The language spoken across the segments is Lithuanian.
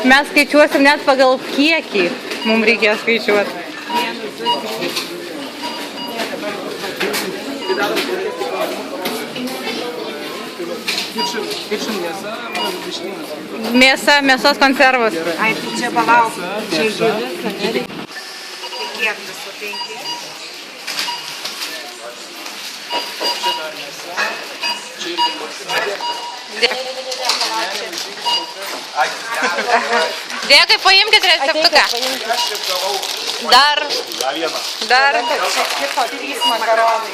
Mes skaičiuosim net pagal kiekį. Mums reikės skaičiuoti. Mėsa, mėsos konservus. Ai, tai čia palauk. Čia žuvis, ne? Kiek viso 5? Dėkui, paimkite receptuką. Dar. Dar. Čia kito 3 makaronai.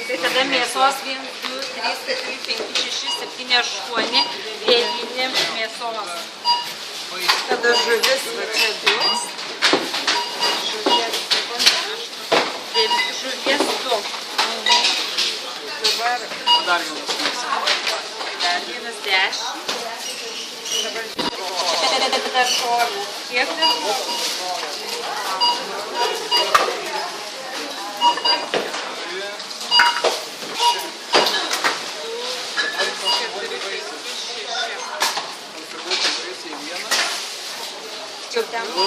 Tai tada mėsos 1, 2, 3, 4, 5, 6, 7, 8, 9 mėsos. Tada žuvis va čia 2. Žuvies 2. Dabar dar vienas 10. Dabar šolių. Kiek dar? Čia ten 2,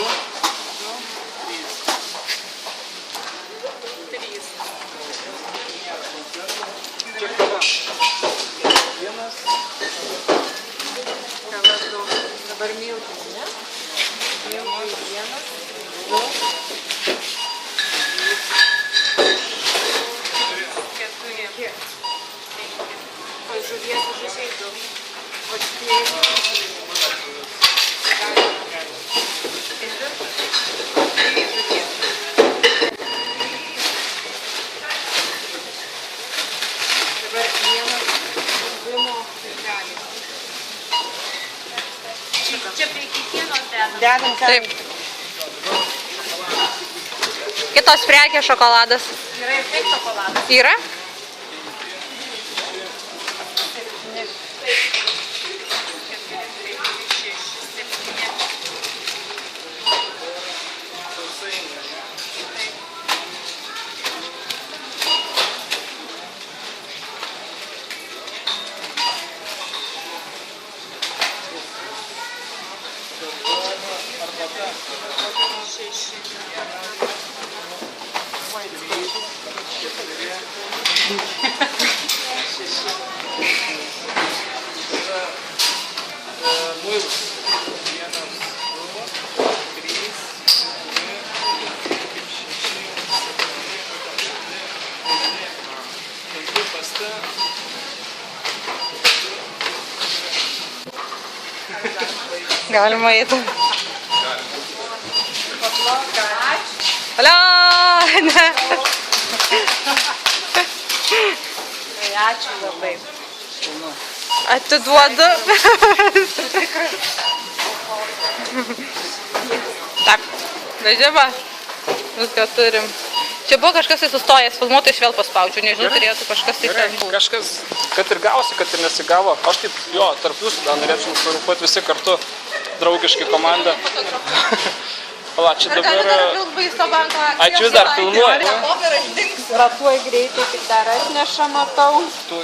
3. Čia kava. Kava 2. Dabar miltai, ne? Miltai 1, 2, 4, 5. O žuvies užsiai 2. O šitie čia prie kiekvienos dedam. Taip. Kitos prekės šokoladas. Yra ir taip šokoladas. Yra? Galima eiti. Alio! Ne. Ačiū labai. Atiduodu. Taip, vežimą. Viską turim. Čia buvo kažkas tai sustojęs, filmuotojus vėl paspaudžiu, nežinau, turėtų kažkas tai ten. Kažkas, kad ir gavosi, kad ir nesigavo. Aš taip, jo, tarp jūsų dar norėčiau nufotografuoti visi kartu, draugiškai komandą. Pala, čia dabar... Ai, čia vis dar filmuoja. Ratuoj greitai, tik dar atneša, matau. Tu.